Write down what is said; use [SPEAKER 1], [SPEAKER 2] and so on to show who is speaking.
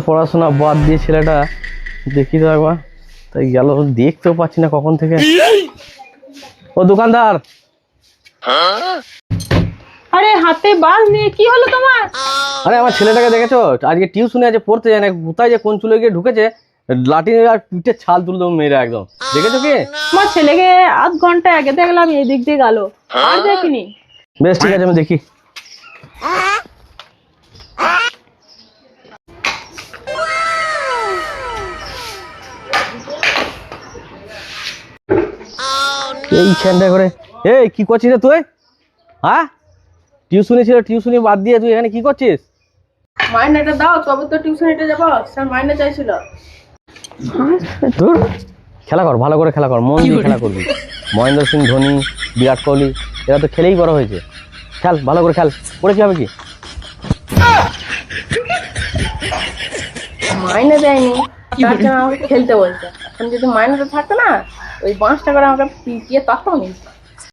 [SPEAKER 1] পড়াশোনা বাদ দিয়ে ছেলেটা দেখি তো একবার, তাই গেল, দেখতেও পাচ্ছি না কখন থেকে। ও দোকানদার,
[SPEAKER 2] আরে হাতে বাস নিয়ে কি হলো তোমার?
[SPEAKER 1] আরে আমার ছেলেটাকে দেখেছো? আজকে টিউশনে আছে, পড়তে যায় না, কোথায় যে কোন চুলে গিয়ে ঢুকেছে, লাঠি আর পিঠে ছাল তুলে দেবো মেয়েরা একদম। দেখেছো কি?
[SPEAKER 2] আমার ছেলেকে আধ ঘন্টা আগে দেখলাম এই দিক দিয়ে গেল, আর দেখিনি।
[SPEAKER 1] বেশ ঠিক আছে, আমি দেখি। এই ছেলেটা করে, এই কি করছিস রে তুই? হ্যাঁ, টিউশনি ছিল, টিউশনি বাদ দিয়ে তুই এখানে কি করছিস?
[SPEAKER 2] মাইনেটা দাও, তবে তো টিউশনিতে যাবো। স্যার মাইনে চাইছিল।
[SPEAKER 1] তোর খেলা কর, ভালো করে খেলা কর, মন দিয়ে খেলা করবি। মহেন্দ্র সিং ধোনি, বিরাট কোহলি, এরা তো খেলেই বড় হয়েছে। খেল, ভালো করে খেল। পড়ে কি হবে কি?
[SPEAKER 2] মাইনে দেয়নি, তার জন্য আমাকে খেলতে বলছে। এখন যদি মাইনেটা থাকতো না, ওই 5 টাকা করে আমাকে পিটিয়ে তখন